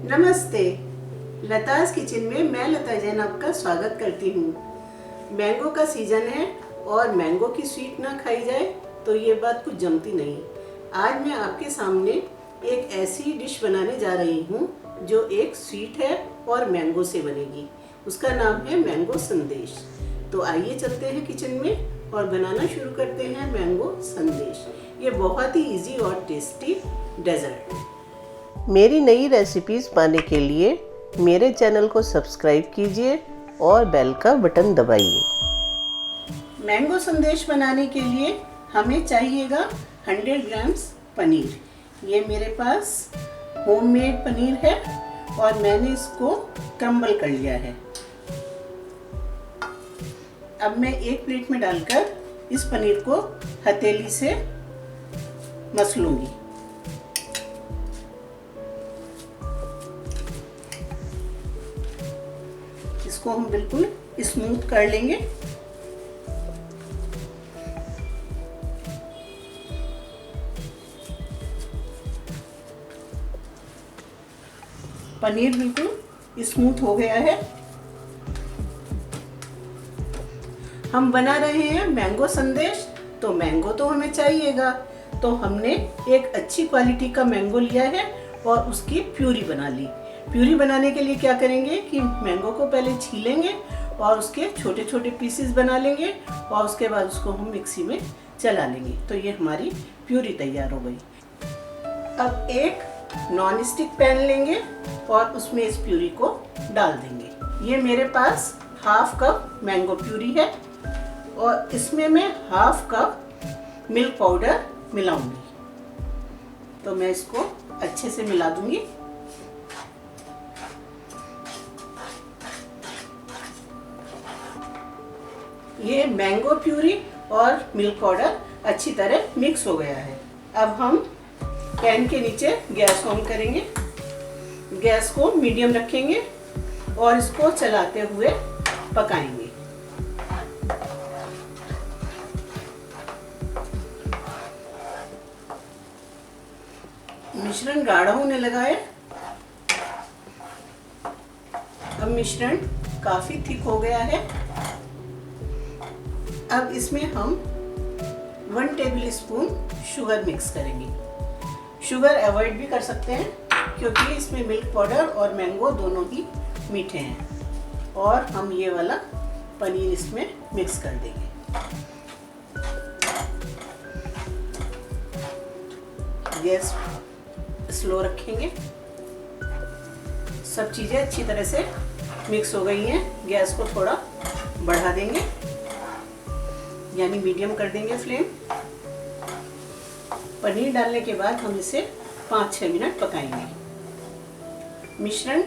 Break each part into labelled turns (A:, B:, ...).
A: नमस्ते, लताज किचन में मैं लता जैन आपका स्वागत करती हूँ। मैंगो का सीज़न है और मैंगो की स्वीट ना खाई जाए तो ये बात कुछ जमती नहीं। आज मैं आपके सामने एक ऐसी डिश बनाने जा रही हूँ जो एक स्वीट है और मैंगो से बनेगी। उसका नाम है मैंगो संदेश। तो आइए चलते हैं किचन में और बनाना शुरू करते हैं मैंगो संदेश। ये बहुत ही इजी और टेस्टी डेजर्ट है। मेरी नई रेसिपीज़ पाने के लिए मेरे चैनल को सब्सक्राइब कीजिए और बेल का बटन दबाइए। मैंगो संदेश बनाने के लिए हमें चाहिएगा 100 ग्राम्स पनीर। ये मेरे पास होममेड पनीर है और मैंने इसको क्रम्बल कर लिया है। अब मैं एक प्लेट में डालकर इस पनीर को हथेली से मस लूंगी। इसको हम बिल्कुल स्मूथ कर लेंगे। पनीर बिल्कुल स्मूथ हो गया है। हम बना रहे हैं मैंगो संदेश, तो मैंगो तो हमें चाहिएगा। तो हमने एक अच्छी क्वालिटी का मैंगो लिया है और उसकी प्यूरी बना ली। प्यूरी बनाने के लिए क्या करेंगे कि मैंगो को पहले छीलेंगे और उसके छोटे छोटे पीसेस बना लेंगे और उसके बाद उसको हम मिक्सी में चला लेंगे। तो ये हमारी प्यूरी तैयार हो गई। अब एक नॉन स्टिक पैन लेंगे और उसमें इस प्यूरी को डाल देंगे। ये मेरे पास हाफ कप मैंगो प्यूरी है और इसमें मैं हाफ कप मिल्क पाउडर मिलाऊंगी। तो मैं इसको अच्छे से मिला दूंगी। ये मैंगो प्यूरी और मिल्क पाउडर अच्छी तरह मिक्स हो गया है। अब हम पैन के नीचे गैस ऑन करेंगे। गैस को मीडियम रखेंगे और इसको चलाते हुए पकाएंगे। मिश्रण गाढ़ा होने लगा है। अब मिश्रण काफी थिक हो गया है। अब इसमें हम 1 टेबल स्पून शुगर मिक्स करेंगे। शुगर अवॉइड भी कर सकते हैं क्योंकि इसमें मिल्क पाउडर और मैंगो दोनों ही मीठे हैं। और हम ये वाला पनीर इसमें मिक्स कर देंगे। गैस स्लो रखेंगे। सब चीज़ें अच्छी तरह से मिक्स हो गई हैं। गैस को थोड़ा बढ़ा देंगे, यानी मीडियम कर देंगे फ्लेम। पनीर डालने के बाद हम इसे 5-6 मिनट पकाएंगे। मिश्रण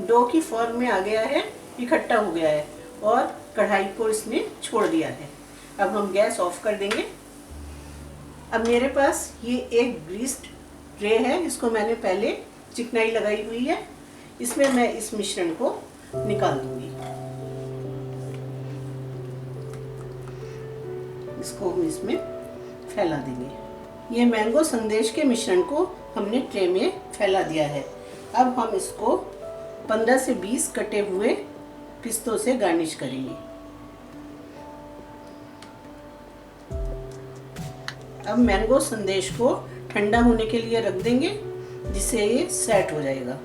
A: डो की फॉर्म में आ गया है, इकट्ठा हो गया है और कढ़ाई को इसने छोड़ दिया है। अब हम गैस ऑफ कर देंगे। अब मेरे पास ये एक ग्रीस्ड ट्रे है, इसको मैंने पहले चिकनाई लगाई हुई है। इसमें मैं इस मिश्रण को निकाल दूंगी। इसको हम इसमें फैला देंगे। ये मैंगो संदेश के मिश्रण को हमने ट्रे में फैला दिया है। अब हम इसको 15 से 20 कटे हुए पिस्तों से गार्निश करेंगे। अब मैंगो संदेश को ठंडा होने के लिए रख देंगे, जिससे ये सेट हो जाएगा।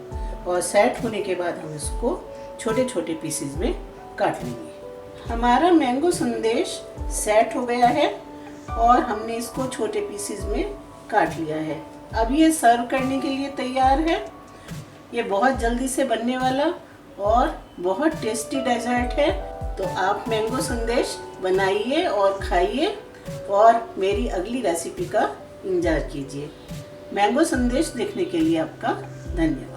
A: और सेट होने के बाद हम इसको छोटे छोटे पीसेस में काट लेंगे। हमारा मैंगो संदेश सेट हो गया है और हमने इसको छोटे पीसेस में काट लिया है। अब ये सर्व करने के लिए तैयार है। ये बहुत जल्दी से बनने वाला और बहुत टेस्टी डेजर्ट है। तो आप मैंगो संदेश बनाइए और खाइए और मेरी अगली रेसिपी का इंतजार कीजिए। मैंगो संदेश देखने के लिए आपका धन्यवाद।